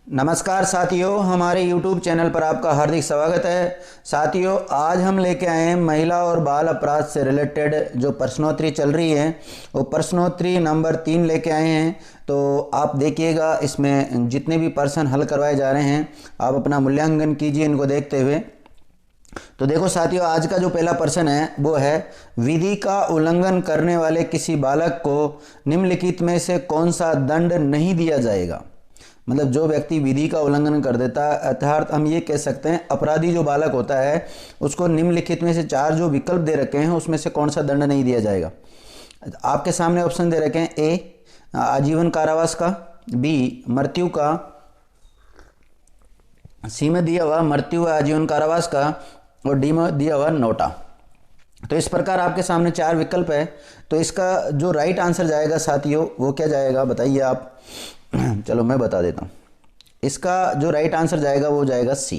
नमस्कार साथियों, हमारे YouTube चैनल पर आपका हार्दिक स्वागत है। साथियों, आज हम लेके आए हैं महिला और बाल अपराध से रिलेटेड जो प्रश्नोत्तरी चल रही है वो प्रश्नोत्तरी नंबर 3 लेके आए हैं। तो आप देखिएगा, इसमें जितने भी प्रश्न हल करवाए जा रहे हैं आप अपना मूल्यांकन कीजिए इनको देखते हुए। तो देखो साथियों, आज का जो पहला प्रश्न है वो है, विधि का उल्लंघन करने वाले किसी बालक को निम्नलिखित में से कौन सा दंड नहीं दिया जाएगा। मतलब जो व्यक्ति विधि का उल्लंघन कर देता है, अर्थात हम ये कह सकते हैं अपराधी जो बालक होता है उसको निम्नलिखित में से 4 जो विकल्प दे रखे हैं उसमें से कौन सा दंड नहीं दिया जाएगा। आपके सामने ऑप्शन दे रखे हैं, ए आजीवन कारावास का, बी मृत्यु का, सी में दिया हुआ मृत्यु आजीवन कारावास का और डी में दिया हुआ नोटा। तो इस प्रकार आपके सामने 4 विकल्प है। तो इसका जो राइट आंसर जाएगा साथियों वो क्या जाएगा बताइए आप। चलो मैं बता देता हूँ। इसका जो राइट आंसर जाएगा वो जाएगा सी।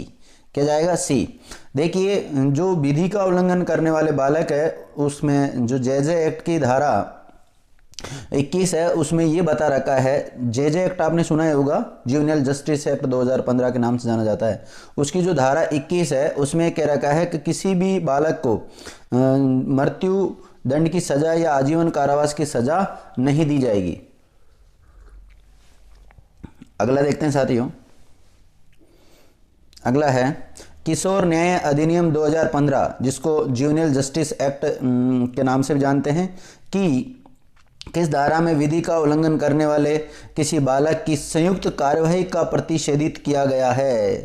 क्या जाएगा? सी। देखिए, जो विधि का उल्लंघन करने वाले बालक है उसमें जो जेजे एक्ट की धारा 21 है उसमें ये बता रखा है। जेजे एक्ट आपने सुना ही होगा, जुवेनाइल जस्टिस एक्ट 2015 के नाम से जाना जाता है। उसकी जो धारा 21 है उसमें कह रखा है कि किसी भी बालक को मृत्यु दंड की सजा या आजीवन कारावास की सजा नहीं दी जाएगी। अगला देखते हैं साथियों। अगला है किशोर न्याय अधिनियम 2015, जिसको जुवेनाइल जस्टिस एक्ट के नाम से भी जानते हैं, कि किस धारा में विधि का उल्लंघन करने वाले किसी बालक की संयुक्त कार्यवाही का प्रतिषेधित किया गया है।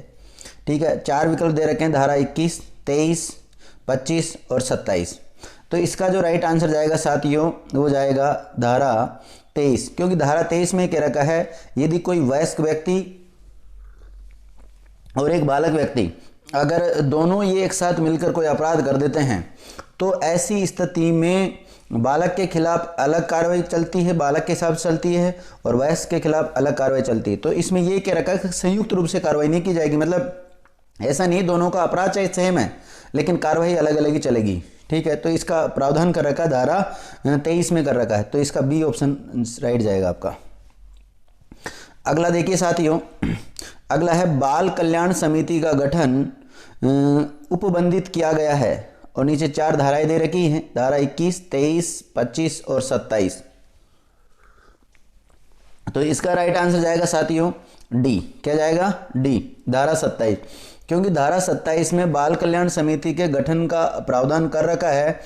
ठीक है, 4 विकल्प दे रखे हैं, धारा 21, 23, 25 और 27। तो इसका जो राइट आंसर जाएगा साथियों वो जाएगा धारा 23, क्योंकि धारा 23 में कह रखा है यदि कोई वयस्क व्यक्ति और एक बालक व्यक्ति अगर दोनों ये एक साथ मिलकर कोई अपराध कर देते हैं तो ऐसी स्थिति में बालक के खिलाफ अलग कार्रवाई चलती है, बालक के हिसाब से चलती है, और वयस्क के खिलाफ अलग कार्रवाई चलती है। तो इसमें ये कह रखा है कि संयुक्त रूप से कार्रवाई नहीं की जाएगी। मतलब ऐसा नहीं, दोनों का अपराध चाहे सेम है लेकिन कार्रवाई अलग अलग ही चलेगी। ठीक है, तो इसका प्रावधान कर रखा है धारा 23 में कर रखा है। तो इसका बी ऑप्शन राइट जाएगा आपका। अगला देखिए साथियों, अगला है बाल कल्याण समिति का गठन उपबंधित किया गया है और नीचे 4 धाराएं दे रखी हैं, धारा 21, 23, 25 और 27। तो इसका राइट आंसर जाएगा साथियों डी। क्या जाएगा? डी, धारा 27, क्योंकि धारा 27 में बाल कल्याण समिति के गठन का प्रावधान कर रखा है।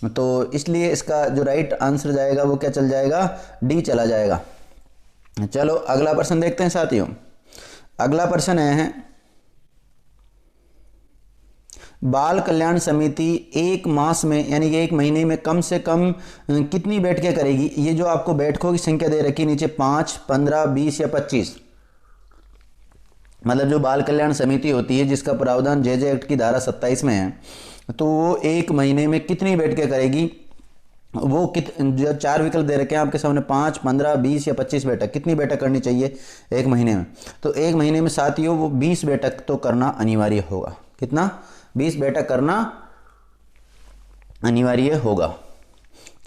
तो इसलिए इसका जो राइट आंसर जाएगा वो क्या चल जाएगा? डी चला जाएगा। चलो अगला प्रश्न देखते हैं साथियों। अगला प्रश्न है, बाल कल्याण समिति 1 मास में यानी कि 1 महीने में कम से कम कितनी बैठकें करेगी। ये जो आपको बैठकों की संख्या दे रखी नीचे 5, 15, 20 या 25। मतलब जो बाल कल्याण समिति होती है जिसका प्रावधान जेजे एक्ट की धारा 27 में है, तो वो 1 महीने में कितनी बैठकें करेगी। वो जो 4 विकल्प दे रखे हैं आपके सामने, 5, 15, 20 या 25 बैठक। कितनी बैठक करनी चाहिए 1 महीने में? तो 1 महीने में साथियों वो 20 बैठक तो करना अनिवार्य होगा। कितना? 20 बैठक करना अनिवार्य होगा।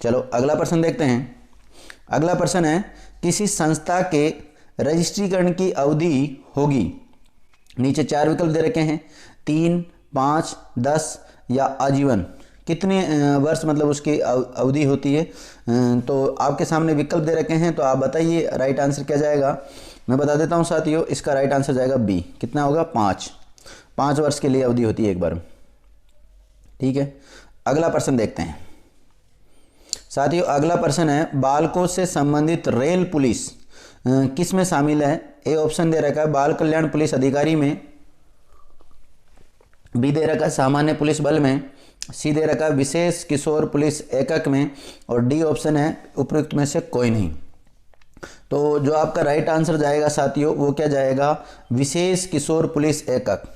चलो अगला प्रश्न देखते हैं। अगला प्रश्न है, किसी संस्था के रजिस्ट्रीकरण की अवधि होगी। नीचे 4 विकल्प दे रखे हैं, 3, 5, 10 या आजीवन। कितने वर्ष मतलब उसकी अवधि होती है। तो आपके सामने विकल्प दे रखे हैं, तो आप बताइए राइट आंसर क्या जाएगा। मैं बता देता हूं साथियों, इसका राइट आंसर जाएगा बी। कितना होगा? 5 वर्ष के लिए अवधि होती है एक बार। ठीक है, अगला प्रश्न देखते हैं साथियों। अगला प्रश्न है, बालकों से संबंधित रेल पुलिस किस में शामिल है। ए ऑप्शन दे रखा है बाल कल्याण पुलिस अधिकारी में, बी दे रखा है सामान्य पुलिस बल में, सी दे रखा है विशेष किशोर पुलिस एकक में, और डी ऑप्शन है उपयुक्त में से कोई नहीं। तो जो आपका राइट आंसर जाएगा साथियों वो क्या जाएगा? विशेष किशोर पुलिस एकक।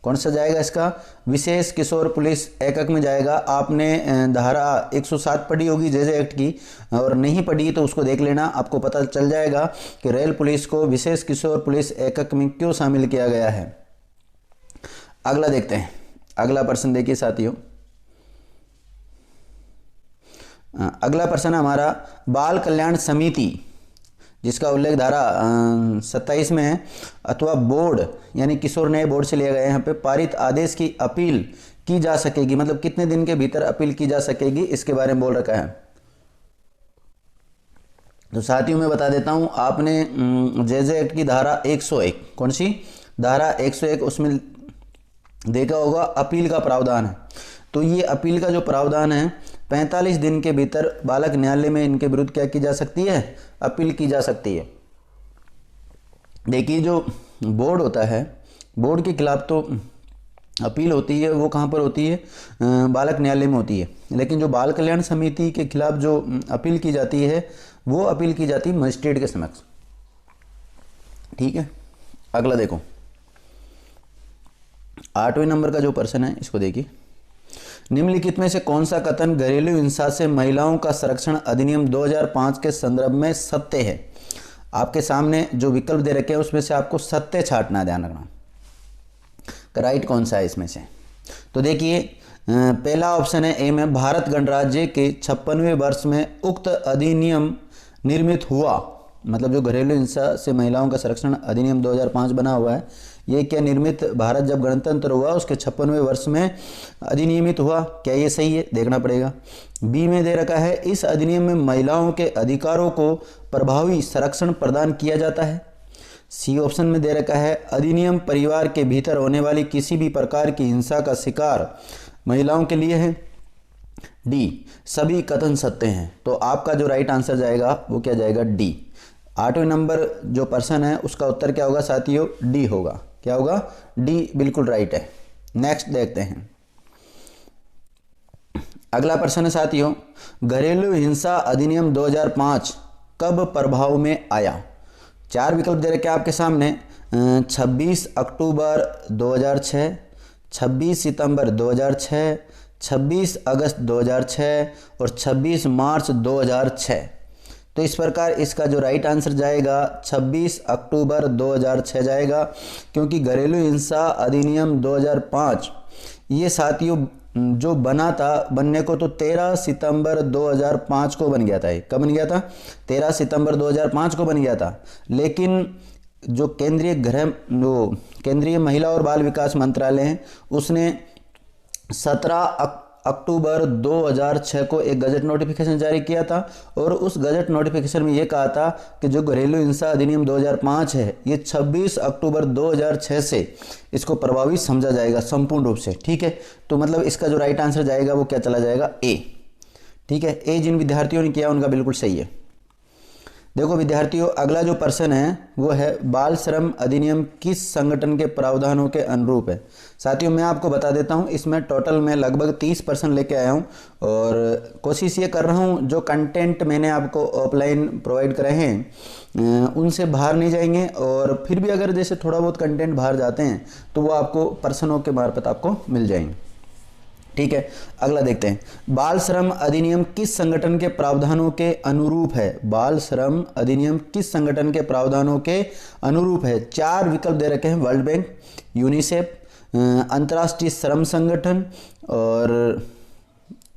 कौन सा जाएगा इसका? विशेष किशोर पुलिस एकक में जाएगा। आपने धारा 107 पढ़ी होगी जेजे एक्ट की, और नहीं पढ़ी तो उसको देख लेना, आपको पता चल जाएगा कि रेल पुलिस को विशेष किशोर पुलिस एकक में क्यों शामिल किया गया है। अगला देखते हैं। अगला प्रश्न देखिए साथियों। अगला प्रश्न हमारा, बाल कल्याण समिति जिसका उल्लेख धारा 27 में है, अथवा बोर्ड यानी किशोर न्याय बोर्ड से लिया गया है। यहाँ पे पारित आदेश की अपील की जा सकेगी, मतलब कितने दिन के भीतर अपील की जा सकेगी इसके बारे में बोल रखा है। तो साथियों मैं बता देता हूं, आपने जेजे एक्ट की धारा 101, कौन सी धारा 101, उसमें देखा होगा अपील का प्रावधान है। तो ये अपील का जो प्रावधान है 45 दिन के भीतर बालक न्यायालय में इनके विरुद्ध क्या की जा सकती है, अपील की जा सकती है। देखिए जो बोर्ड होता है, बोर्ड के खिलाफ तो अपील होती है, वो कहाँ पर होती है, बालक न्यायालय में होती है। लेकिन जो बाल कल्याण समिति के खिलाफ जो अपील की जाती है, वो अपील की जाती है मजिस्ट्रेट के समक्ष। ठीक है, अगला देखो 8वें नंबर का जो प्रश्न है, इसको देखिए। निम्नलिखित में से कौन सा कथन घरेलू हिंसा से महिलाओं का संरक्षण अधिनियम 2005 के संदर्भ में सत्य है? आपके सामने जो विकल्प दे रखे हैं उसमें से आपको सत्य छांटना, ध्यान रखना राइट कौन सा है इसमें से। तो देखिए पहला ऑप्शन है ए में, भारत गणराज्य के 56वें वर्ष में उक्त अधिनियम निर्मित हुआ। मतलब जो घरेलू हिंसा से महिलाओं का संरक्षण अधिनियम 2005 बना हुआ है, ये क्या निर्मित भारत जब गणतंत्र हुआ उसके 56वें वर्ष में अधिनियमित हुआ, क्या ये सही है, देखना पड़ेगा। बी में दे रखा है, इस अधिनियम में महिलाओं के अधिकारों को प्रभावी संरक्षण प्रदान किया जाता है। सी ऑप्शन में दे रखा है, अधिनियम परिवार के भीतर होने वाली किसी भी प्रकार की हिंसा का शिकार महिलाओं के लिए है। डी, सभी कथन सत्य हैं। तो आपका जो राइट आंसर जाएगा वो क्या जाएगा, डी। 8वें नंबर जो प्रश्न है उसका उत्तर क्या होगा साथियों, डी होगा। क्या होगा, डी बिल्कुल राइट है। नेक्स्ट देखते हैं, अगला प्रश्न है साथियों, घरेलू हिंसा अधिनियम 2005 कब प्रभाव में आया? 4 विकल्प दे रखे आपके सामने, 26 अक्टूबर 2006, 26 सितंबर 2006, 26 अगस्त 2006 और 26 मार्च 2006। तो इस प्रकार इसका जो राइट आंसर जाएगा 26 अक्टूबर 2006 जाएगा, क्योंकि घरेलू हिंसा अधिनियम 2005 ये साथियों जो बना था, बनने को तो 13 सितंबर 2005 को बन गया था। कब बन गया था, 13 सितंबर 2005 को बन गया था। लेकिन जो केंद्रीय महिला और बाल विकास मंत्रालय है, उसने 17 अक्टूबर 2006 को एक गजट नोटिफिकेशन जारी किया था, और उस गजट नोटिफिकेशन में ये कहा था कि जो घरेलू हिंसा अधिनियम 2005 है, ये 26 अक्टूबर 2006 से इसको प्रभावी समझा जाएगा संपूर्ण रूप से। ठीक है, तो मतलब इसका जो राइट आंसर जाएगा वो क्या चला जाएगा, ए। ठीक है, ए जिन विद्यार्थियों ने किया उनका बिल्कुल सही है। देखो विद्यार्थियों, अगला जो प्रश्न है वो है, बाल श्रम अधिनियम किस संगठन के प्रावधानों के अनुरूप है? साथियों मैं आपको बता देता हूं, इसमें टोटल मैं लगभग 30 प्रश्न लेके आया हूं, और कोशिश ये कर रहा हूं जो कंटेंट मैंने आपको ऑफलाइन प्रोवाइड करे हैं उनसे बाहर नहीं जाएंगे, और फिर भी अगर जैसे थोड़ा बहुत कंटेंट बाहर जाते हैं तो वो आपको प्रश्नों के मार्फत आपको मिल जाएंगे। ठीक है, अगला देखते हैं, बाल श्रम अधिनियम किस संगठन के प्रावधानों के अनुरूप है? बाल श्रम अधिनियम किस संगठन के प्रावधानों के अनुरूप है? 4 विकल्प दे रखे हैं, वर्ल्ड बैंक, यूनिसेफ, अंतर्राष्ट्रीय श्रम संगठन, और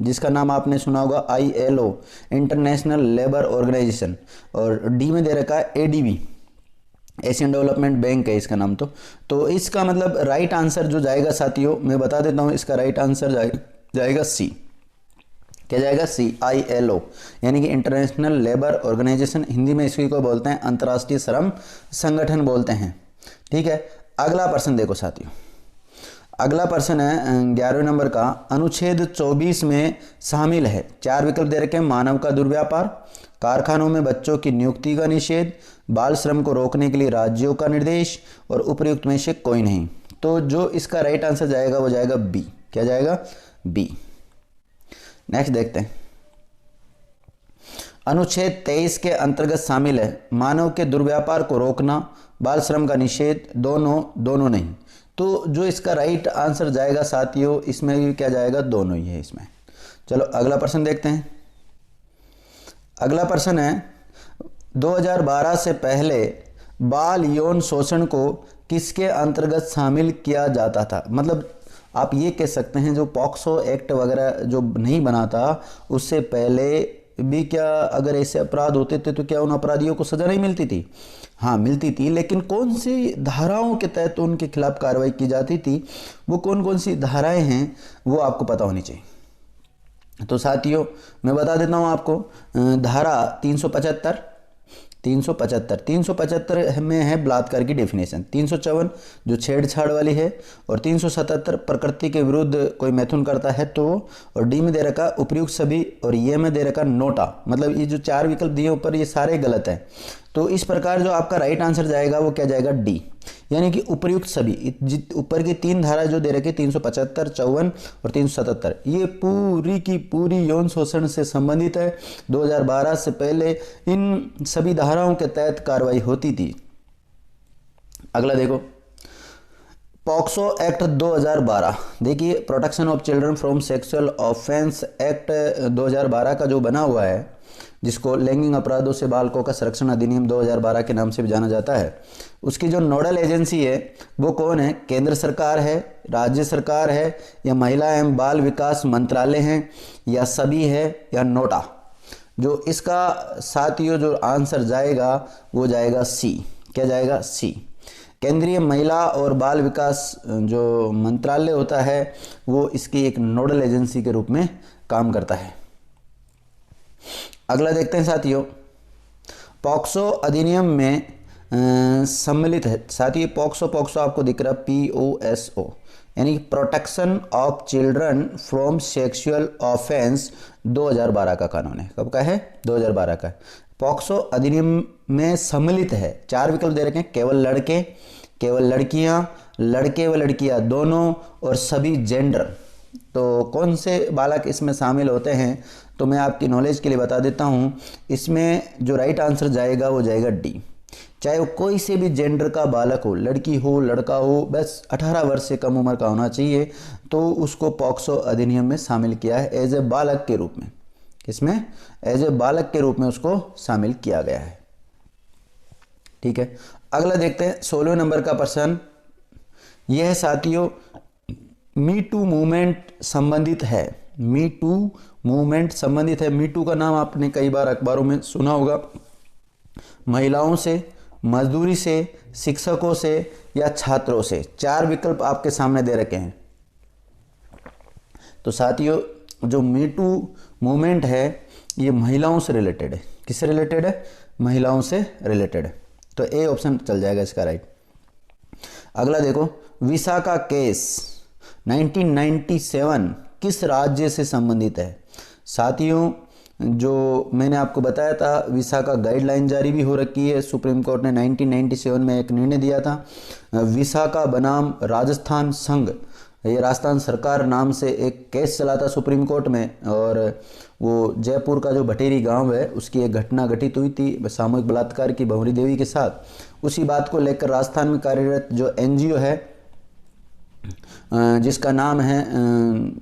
जिसका नाम आपने सुना होगा ILO, इंटरनेशनल लेबर ऑर्गेनाइजेशन, और डी में दे रखा है ADB, एशियन डेवलपमेंट बैंक है इसका नाम। तो इसका मतलब राइट आंसर जो जाएगा साथियों मैं बता देता हूं, इसका राइट आंसर जाएगा सी। क्या जाएगा, सी, ILO, यानी कि इंटरनेशनल लेबर ऑर्गेनाइजेशन, हिंदी में इसी को बोलते हैं अंतर्राष्ट्रीय श्रम संगठन बोलते हैं। ठीक है, अगला प्रश्न देखो साथियों, अगला प्रश्न है 11वें नंबर का, अनुच्छेद 24 में शामिल है। 4 विकल्प दे रखे हैं, मानव का दुर्व्यापार, कारखानों में बच्चों की नियुक्ति का निषेध, बाल श्रम को रोकने के लिए राज्यों का निर्देश, और उपयुक्त में से कोई नहीं। तो जो इसका राइट आंसर जाएगा वो जाएगा बी। क्या जाएगा, बी। नेक्स्ट देखते हैं, अनुच्छेद 23 के अंतर्गत शामिल है, मानव के दुर्व्यापार को रोकना, बाल श्रम का निषेध, दोनों नहीं। तो जो इसका राइट आंसर जाएगा साथियों, इसमें भी क्या जाएगा, दोनों ही है इसमें। चलो अगला प्रश्न देखते हैं। अगला प्रश्न है, 2012 से पहले बाल यौन शोषण को किसके अंतर्गत शामिल किया जाता था? मतलब आप ये कह सकते हैं जो पॉक्सो एक्ट वगैरह जो नहीं बना था, उससे पहले भी क्या अगर ऐसे अपराध होते थे तो क्या उन अपराधियों को सज़ा नहीं मिलती थी? हाँ मिलती थी, लेकिन कौन सी धाराओं के तहत उनके खिलाफ कार्रवाई की जाती थी, वो कौन कौन सी धाराएं हैं वो आपको पता होनी चाहिए। तो साथियों मैं बता देता हूँ आपको, धारा 375 में है बलात्कार की डेफिनेशन, 354 जो छेड़छाड़ वाली है, और 377 प्रकृति के विरुद्ध कोई मैथुन करता है तो, और डी में दे रखा उपयुक्त सभी, और ये में दे रखा नोटा। मतलब ये जो 4 विकल्प दिए ऊपर ये सारे गलत हैं। तो इस प्रकार जो आपका राइट आंसर जाएगा वो क्या जाएगा? डी, यानी कि उपयुक्त सभी। ऊपर की 3 धारा जो दे रखी 375, 54 और 377, ये पूरी की पूरी यौन शोषण से संबंधित है। 2012 से पहले इन सभी धाराओं के तहत कार्रवाई होती थी। अगला देखो, पॉक्सो एक्ट 2012, देखिए protection of children from sexual offence act 2012 का जो बना हुआ है, जिसको लैंगिक अपराधों से बालकों का संरक्षण अधिनियम 2012 के नाम से भी जाना जाता है, उसकी जो नोडल एजेंसी है वो कौन है? केंद्र सरकार है, राज्य सरकार है, या महिला एवं बाल विकास मंत्रालय है, या सभी है, या नोटा। जो इसका साथियों जो आंसर जाएगा वो जाएगा सी। क्या जाएगा? सी। केंद्रीय महिला और बाल विकास जो मंत्रालय होता है वो इसकी एक नोडल एजेंसी के रूप में काम करता है। अगला देखते हैं साथियों, पॉक्सो अधिनियम में सम्मिलित है। साथियों पॉक्सो आपको दिख रहा POSO, यानी protection of children from sexual offence 2012 का कानून है। कब का है? 2012 का। पॉक्सो अधिनियम में सम्मिलित है। 4 विकल्प दे रखे हैं, केवल लड़के, केवल लड़कियां, लड़के व लड़कियां दोनों, और सभी जेंडर। तो कौन से बालक इसमें शामिल होते हैं? तो मैं आपकी नॉलेज के लिए बता देता हूँ, इसमें जो राइट आंसर जाएगा वो जाएगा डी। चाहे वो कोई से भी जेंडर का बालक हो, लड़की हो लड़का हो, बस 18 वर्ष से कम उम्र का होना चाहिए, तो उसको पॉक्सो अधिनियम में शामिल किया है एज ए बालक के रूप में। इसमें एज ए बालक के रूप में उसको शामिल किया गया है। ठीक है, अगला देखते हैं 16वें नंबर का प्रश्न। यह है साथियों, मी टू मूवमेंट संबंधित है। मी टू मूवमेंट संबंधित है। मी टू का नाम आपने कई बार अखबारों में सुना होगा। महिलाओं से, मजदूरी से, शिक्षकों से, या छात्रों से। 4 विकल्प आपके सामने दे रखे हैं। तो साथियों जो मी टू मूवमेंट है ये महिलाओं से रिलेटेड है। किससे रिलेटेड है? महिलाओं से रिलेटेड है। तो ए ऑप्शन चल जाएगा इसका राइट। अगला देखो, विसाका केस 1997 किस राज्य से संबंधित है? साथियों जो मैंने आपको बताया था, विसाका गाइडलाइन जारी भी हो रखी है। सुप्रीम कोर्ट ने 1997 में एक निर्णय दिया था। विसाका बनाम राजस्थान संघ, ये राजस्थान सरकार नाम से एक केस चला था सुप्रीम कोर्ट में, और वो जयपुर का जो भटेरी गांव है उसकी एक घटना घटित हुई थी सामूहिक बलात्कार की भंवरी देवी के साथ। उसी बात को लेकर राजस्थान में कार्यरत जो NGO है जिसका नाम है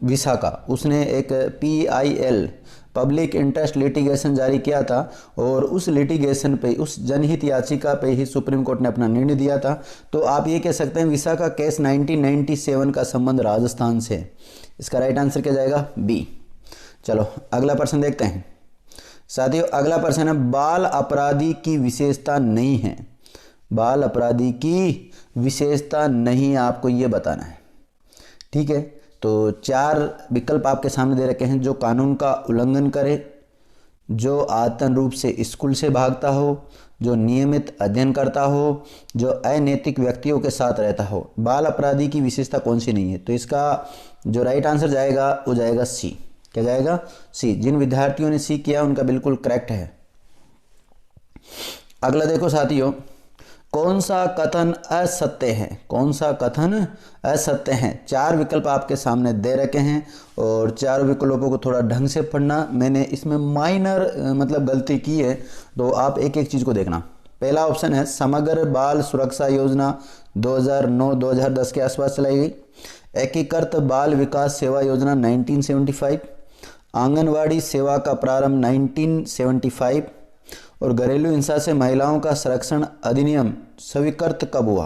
विसाका, उसने एक PIL पब्लिक इंटरेस्ट लिटिगेशन जारी किया था, और उस लिटिगेशन पे, उस जनहित याचिका पे ही सुप्रीम कोर्ट ने अपना निर्णय दिया था। तो आप ये कह सकते हैं विसाका केस 1997 का संबंध राजस्थान से। इसका राइट आंसर क्या जाएगा? बी। चलो अगला प्रश्न देखते हैं साथियों। अगला प्रश्न है, बाल अपराधी की विशेषता नहीं है। बाल अपराधी की विशेषता नहीं, आपको ये बताना है। ठीक है, तो 4 विकल्प आपके सामने दे रखे हैं। जो कानून का उल्लंघन करे, जो आतन रूप से स्कूल से भागता हो, जो नियमित अध्ययन करता हो, जो अनैतिक व्यक्तियों के साथ रहता हो। बाल अपराधी की विशेषता कौन सी नहीं है? तो इसका जो राइट आंसर जाएगा वो जाएगा सी। क्या जाएगा? सी। जिन विद्यार्थियों ने सी किया उनका बिल्कुल करेक्ट है। अगला देखो साथियों, कौन सा कथन असत्य है? कौन सा कथन असत्य है? 4 विकल्प आपके सामने दे रखे हैं, और 4 विकल्पों को थोड़ा ढंग से पढ़ना। मैंने इसमें माइनर मतलब गलती की है, तो आप एक एक चीज़ को देखना। पहला ऑप्शन है, समग्र बाल सुरक्षा योजना 2009-2010 के आसपास चलाई गई। एकीकृत बाल विकास सेवा योजना 1975, आंगनवाड़ी सेवा का प्रारंभ 1975, और घरेलू हिंसा से महिलाओं का संरक्षण अधिनियम स्वीकृत कब हुआ?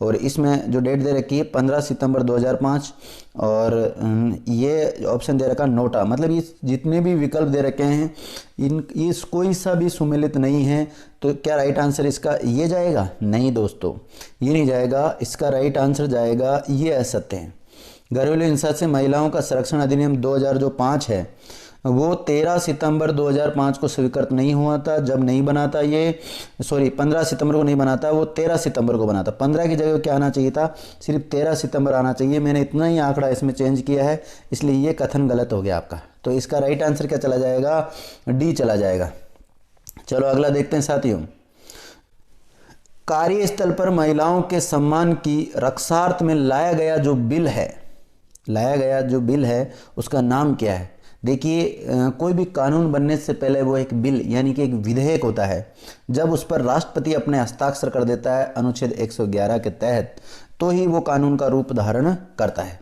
और इसमें जो डेट दे रखी है 15 सितंबर 2005 और ये ऑप्शन दे रखा नोटा। मतलब ये जितने भी विकल्प दे रखे हैं इस कोई सा भी सुमेलित नहीं है। तो क्या राइट आंसर इसका ये जाएगा? नहीं दोस्तों, ये नहीं जाएगा। इसका राइट आंसर जाएगा ये असत्य है। घरेलू हिंसा से महिलाओं का संरक्षण अधिनियम 2005 है वो 13 सितंबर 2005 को स्वीकृत नहीं हुआ था। जब नहीं बना था ये 15 सितंबर को नहीं बना था, वो 13 सितंबर को बना था। 15 की जगह क्या आना चाहिए था? सिर्फ 13 सितंबर आना चाहिए। मैंने इतना ही आंकड़ा इसमें चेंज किया है, इसलिए ये कथन गलत हो गया आपका। तो इसका राइट आंसर क्या चला जाएगा? डी चला जाएगा। चलो अगला देखते हैं साथियों। कार्यस्थल पर महिलाओं के सम्मान की रक्षार्थ में लाया गया जो बिल है उसका नाम क्या है? देखिए, कोई भी कानून बनने से पहले वो एक बिल यानी कि एक विधेयक होता है। जब उस पर राष्ट्रपति अपने हस्ताक्षर कर देता है अनुच्छेद 111 के तहत, तो ही वो कानून का रूप धारण करता है।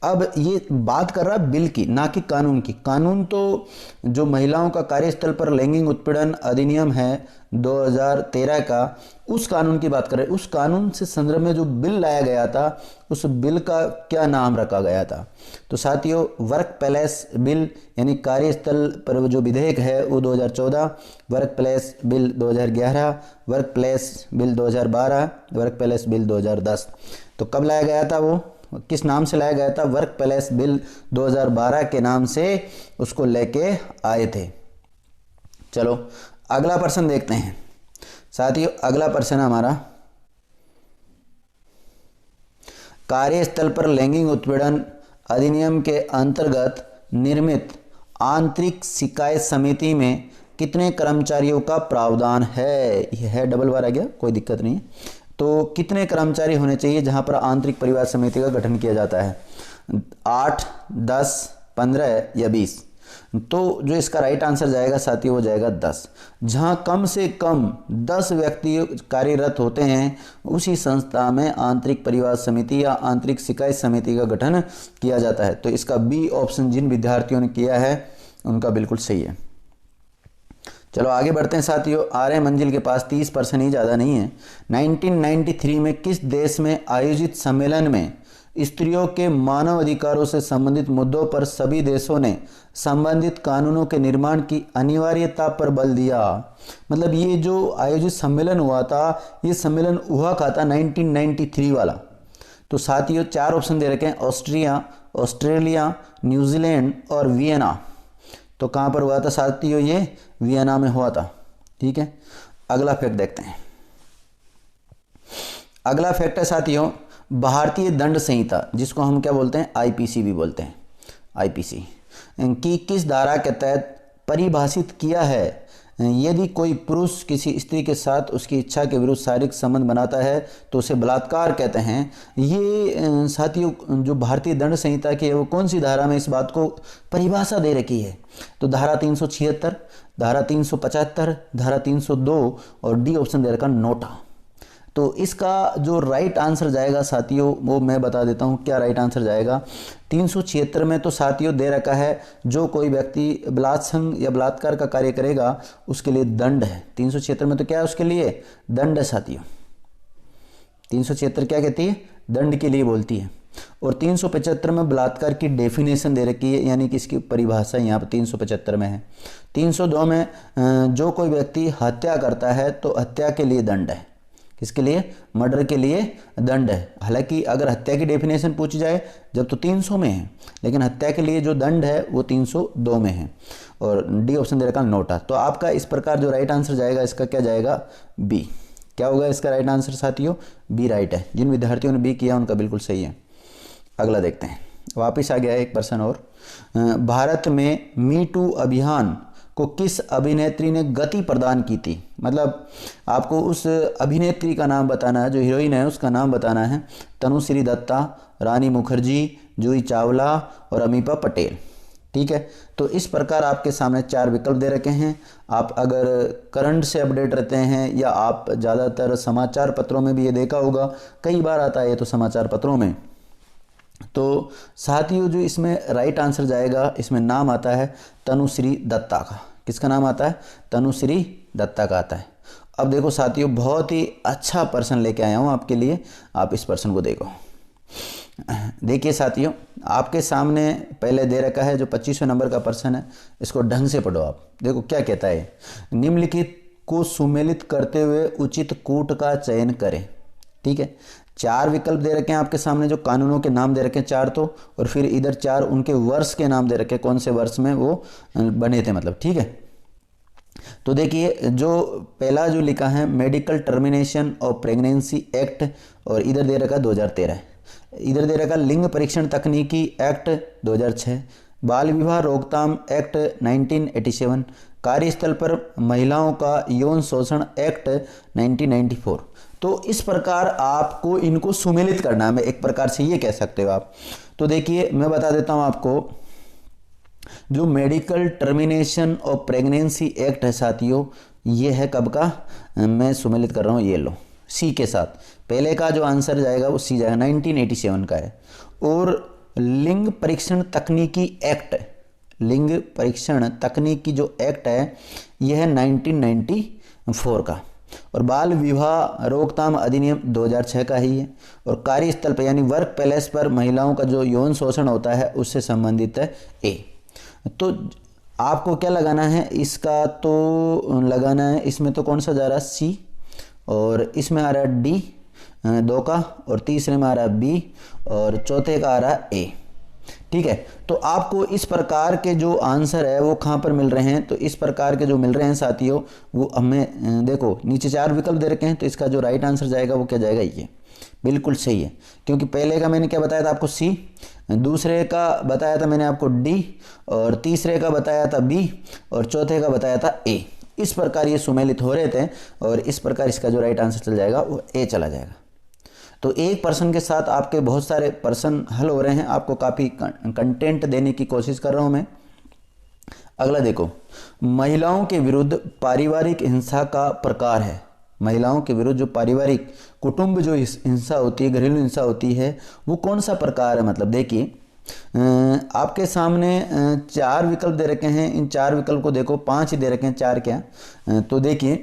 अब ये बात कर रहा है बिल की, ना कि कानून की। कानून तो जो महिलाओं का कार्यस्थल पर लैंगिक उत्पीड़न अधिनियम है 2013 का, उस कानून की बात कर रहे हैं। उस कानून से संदर्भ में जो बिल लाया गया था, उस बिल का क्या नाम रखा गया था? तो साथियों, वर्क प्लेस बिल यानी कार्यस्थल पर जो विधेयक है वो 2014, work place bill 2011, work place bill 2012, work place bill 2010। तो कब लाया गया था? वो किस नाम से लाया गया था? वर्क प्लेस बिल 2012 के नाम से उसको लेके आए थे। चलो अगला प्रश्न देखते हैं साथियों। अगला प्रश्न हमारा, कार्यस्थल पर लैंगिक उत्पीड़न अधिनियम के अंतर्गत निर्मित आंतरिक शिकायत समिति में कितने कर्मचारियों का प्रावधान है? यह है डबल बार आ गया, कोई दिक्कत नहीं है। तो कितने कर्मचारी होने चाहिए जहां पर आंतरिक परिवार समिति का गठन किया जाता है? 8, 10, 15 या 20? तो जो इसका राइट आंसर जाएगा साथियों वो जाएगा 10। जहां कम से कम 10 व्यक्ति कार्यरत होते हैं उसी संस्था में आंतरिक परिवार समिति या आंतरिक शिकायत समिति का गठन किया जाता है। तो इसका बी ऑप्शन जिन विद्यार्थियों ने किया है उनका बिल्कुल सही है। चलो आगे बढ़ते हैं साथियों। आर्य मंजिल के पास 30% ही, ज़्यादा नहीं है। 1993 में किस देश में आयोजित सम्मेलन में स्त्रियों के मानव अधिकारों से संबंधित मुद्दों पर सभी देशों ने संबंधित कानूनों के निर्माण की अनिवार्यता पर बल दिया? मतलब ये जो आयोजित सम्मेलन हुआ था, ये सम्मेलन हुआ का था 1993 वाला। तो साथियों 4 ऑप्शन दे रखे हैं, ऑस्ट्रिया, ऑस्ट्रेलिया, न्यूजीलैंड और वियना। तो कहाँ पर हुआ था साथियों? ये वियना में हुआ था। ठीक है, अगला फैक्ट देखते हैं। अगला फैक्ट है साथियों, भारतीय दंड संहिता, जिसको हम क्या बोलते हैं? आईपीसी भी बोलते हैं। आईपीसी की किस धारा के तहत परिभाषित किया है यदि कोई पुरुष किसी स्त्री के साथ उसकी इच्छा के विरुद्ध शारीरिक संबंध बनाता है तो उसे बलात्कार कहते हैं। ये साथियों जो भारतीय दंड संहिता की है वो कौन सी धारा में इस बात को परिभाषा दे रखी है? तो धारा 376, धारा 375, धारा 302 और डी ऑप्शन दे रखा नोटा। तो इसका जो राइट आंसर जाएगा साथियों वो मैं बता देता हूँ क्या राइट आंसर जाएगा। 376 में तो साथियों दे रखा है जो कोई व्यक्ति बलात्संग या बलात्कार का कार्य करेगा उसके लिए दंड है। 376 में तो क्या है? उसके लिए दंड है साथियों। 376 क्या कहती है? दंड के लिए बोलती है। और 375 में बलात्कार की डेफिनेशन दे रखी है, यानी कि इसकी परिभाषा यहाँ पर 375 में है। 302 में जो कोई व्यक्ति हत्या करता है तो हत्या के लिए दंड है। किसके लिए? मर्डर के लिए दंड है। हालांकि अगर हत्या की डेफिनेशन पूछी जाए जब तो 300 में है, लेकिन हत्या के लिए जो दंड है वो 302 में है। और डी ऑप्शन दे रखा नोटा। तो आपका इस प्रकार जो राइट आंसर जाएगा इसका क्या जाएगा? बी। क्या होगा इसका राइट आंसर साथियों? बी राइट है। जिन विद्यार्थियों ने बी किया उनका बिल्कुल सही है। अगला देखते हैं। वापिस आ गया एक प्रश्न और। भारत में मी टू अभियान को किस अभिनेत्री ने गति प्रदान की थी? मतलब आपको उस अभिनेत्री का नाम बताना है, जो हीरोइन है उसका नाम बताना है। तनुश्री दत्ता, रानी मुखर्जी, जूही चावला और अमीपा पटेल। ठीक है, तो इस प्रकार आपके सामने 4 विकल्प दे रखे हैं। आप अगर करंट से अपडेट रहते हैं या आप ज़्यादातर समाचार पत्रों में भी ये देखा होगा, कई बार आता है ये तो समाचार पत्रों में। तो साथियों जो इसमें राइट आंसर जाएगा, इसमें नाम आता है तनुश्री दत्ता का। किसका नाम आता है? तनुश्री दत्ता का आता है। अब देखो साथियों, बहुत ही अच्छा पर्सन लेके आया हूँ आपके लिए, आप इस पर्सन को देखो। देखिए साथियों, आपके सामने पहले दे रखा है जो 25वें नंबर का पर्सन है, इसको ढंग से पढ़ो आप। देखो क्या कहता है, निम्नलिखित को सुमेलित करते हुए उचित कूट का चयन करें। ठीक है, 4 विकल्प दे रखे हैं आपके सामने, जो कानूनों के नाम दे रखे हैं 4 तो, और फिर इधर 4 उनके वर्ष के नाम दे रखे हैं, कौन से वर्ष में वो बने थे मतलब। ठीक है, तो देखिए जो पहला जो लिखा है medical termination of pregnancy act, और इधर दे रखा 2013, इधर दे रखा लिंग परीक्षण तकनीकी एक्ट 2006, बाल विवाह रोकथाम एक्ट 1987, कार्यस्थल पर महिलाओं का यौन शोषण एक्ट 1994। तो इस प्रकार आपको इनको सुमेलित करना है, एक प्रकार से ये कह सकते हो आप। तो देखिए मैं बता देता हूँ आपको, जो medical termination of pregnancy act है साथियों, ये है कब का, मैं सुमेलित कर रहा हूँ, ये लो सी के साथ, पहले का जो आंसर जाएगा वो सी जाएगा, 1987 का है। और लिंग परीक्षण तकनीकी एक्ट, लिंग परीक्षण तकनीकी जो एक्ट है यह है 1994 का, और बाल विवाह रोकथाम अधिनियम 2006 का ही है, और कार्यस्थल पर यानी वर्क प्लेस पर महिलाओं का जो यौन शोषण होता है उससे संबंधित है ए। तो आपको क्या लगाना है, इसका तो लगाना है, इसमें तो कौन सा जा रहा है सी, और इसमें आ रहा है डी 2 का, और तीसरे में आ रहा है बी, और चौथे का आ रहा है ए। ठीक है, तो आपको इस प्रकार के जो आंसर है वो कहाँ पर मिल रहे हैं, तो इस प्रकार के जो मिल रहे हैं साथियों, वो हमें देखो नीचे 4 विकल्प दे रखे हैं, तो इसका जो राइट आंसर जाएगा वो क्या जाएगा, ये बिल्कुल सही है। क्योंकि पहले का मैंने क्या बताया था आपको सी, दूसरे का बताया था मैंने आपको डी, और तीसरे का बताया था बी, और चौथे का बताया था ए। इस प्रकार ये सुमेलित हो रहे थे, और इस प्रकार इसका जो राइट आंसर चल जाएगा वो ए चला जाएगा। तो एक पर्सन के साथ आपके बहुत सारे पर्सन हल हो रहे हैं, आपको काफ़ी कंटेंट देने की कोशिश कर रहा हूं मैं। अगला देखो, महिलाओं के विरुद्ध पारिवारिक हिंसा का प्रकार है। महिलाओं के विरुद्ध जो पारिवारिक कुटुंब जो हिंसा होती है, घरेलू हिंसा होती है, वो कौन सा प्रकार है। मतलब देखिए आपके सामने 4 विकल्प दे रखे हैं, इन 4 विकल्प को देखो, 5 ही दे रखे हैं, 4 क्या। तो देखिए,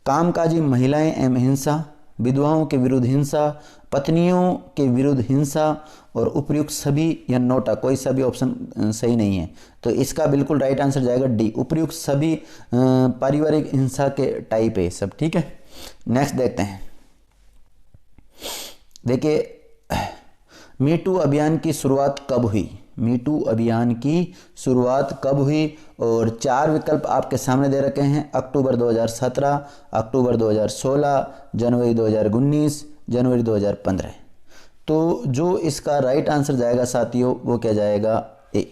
कामकाजी महिलाएं एवं हिंसा, विधवाओं के विरुद्ध हिंसा, पत्नियों के विरुद्ध हिंसा, और उपयुक्त सभी या नोटा, कोई सा भी ऑप्शन सही नहीं है। तो इसका बिल्कुल राइट आंसर जाएगा डी, उपयुक्त सभी पारिवारिक हिंसा के टाइप है सब। ठीक है, नेक्स्ट देखते हैं। देखिए, मीटू अभियान की शुरुआत कब हुई, मीटू अभियान की शुरुआत कब हुई, और 4 विकल्प आपके सामने दे रखे हैं, अक्टूबर 2017, अक्टूबर 2016, जनवरी 2019, जनवरी 2015। तो जो इसका राइट आंसर जाएगा साथियों वो क्या जाएगा, ए।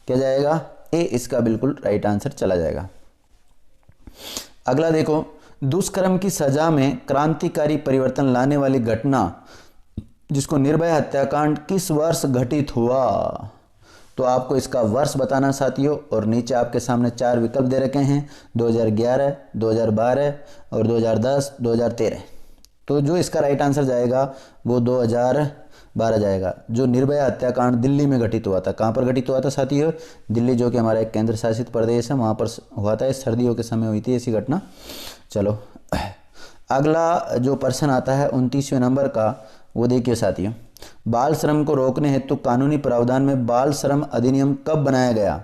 क्या जाएगा, ए इसका बिल्कुल राइट आंसर चला जाएगा। अगला देखो, दुष्कर्म की सजा में क्रांतिकारी परिवर्तन लाने वाली घटना जिसको निर्भया हत्याकांड किस वर्ष घटित हुआ। तो आपको इसका वर्ष बताना साथियों, और नीचे आपके सामने 4 विकल्प दे रखे हैं, 2011, 2012 और 2010, 2013। तो जो इसका राइट आंसर जाएगा वो 2012 जाएगा। जो निर्भया हत्याकांड दिल्ली में घटित हुआ था, कहाँ पर घटित हुआ था साथियों, दिल्ली, जो कि हमारा एक केंद्र शासित प्रदेश है, वहाँ पर हुआ था। सर्दियों के समय हुई थी ऐसी घटना। चलो अगला जो पर्सन आता है 29वें नंबर का, वो देखिए साथियों, बाल श्रम को रोकने हेतु कानूनी प्रावधान में बाल श्रम अधिनियम कब बनाया गया।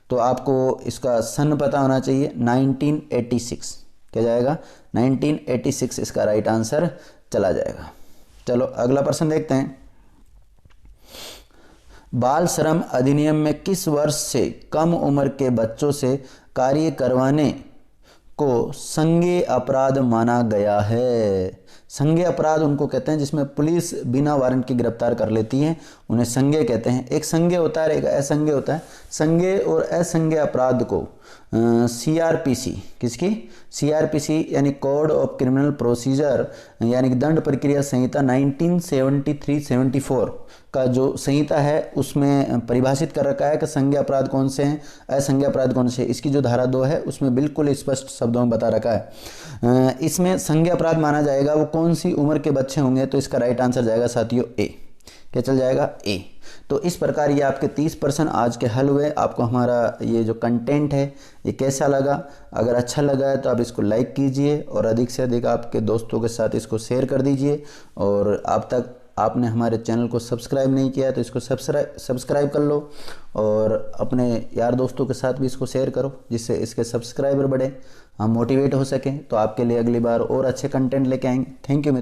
तो आपको इसका सन पता होना चाहिए, 1986। क्या जाएगा, 1986 इसका राइट आंसर चला जाएगा। चलो अगला प्रश्न देखते हैं। बाल श्रम अधिनियम में किस वर्ष से कम उम्र के बच्चों से कार्य करवाने को संज्ञेय अपराध माना गया है। संज्ञेय अपराध उनको कहते हैं जिसमें पुलिस बिना वारंट की गिरफ्तार कर लेती है, उन्हें संज्ञेय कहते हैं। एक संज्ञेय होता है, एक असंज्ञेय होता है। संज्ञेय और असंज्ञेय अपराध को सीआरपीसी, किसकी, सीआरपीसी यानी कोड ऑफ क्रिमिनल प्रोसीजर यानी कि दंड प्रक्रिया संहिता 1973-74 का जो संहिता है उसमें परिभाषित कर रखा है कि संज्ञेय अपराध कौन से हैं, असंज्ञेय अपराध कौन से हैं। इसकी जो धारा 2 है उसमें बिल्कुल स्पष्ट शब्दों में बता रखा है। इसमें संज्ञेय अपराध माना जाएगा वो कौन सी उम्र के बच्चे होंगे, तो इसका राइट आंसर जाएगा साथियों ए। क्या चल जाएगा, ए। तो इस प्रकार ये आपके 30 प्रश्न आज के हल हुए। आपको हमारा ये जो कंटेंट है ये कैसा लगा? अगर अच्छा लगा है तो आप इसको लाइक कीजिए और अधिक से अधिक आपके दोस्तों के साथ इसको शेयर कर दीजिए। और अब तक आपने हमारे चैनल को सब्सक्राइब नहीं किया है तो इसको सब्सक्राइब कर लो और अपने यार दोस्तों के साथ भी इसको शेयर करो, जिससे इसके सब्सक्राइबर बढ़े, हम मोटिवेट हो सकें। तो आपके लिए अगली बार और अच्छे कंटेंट लेके आएंगे। Thank you Mitra.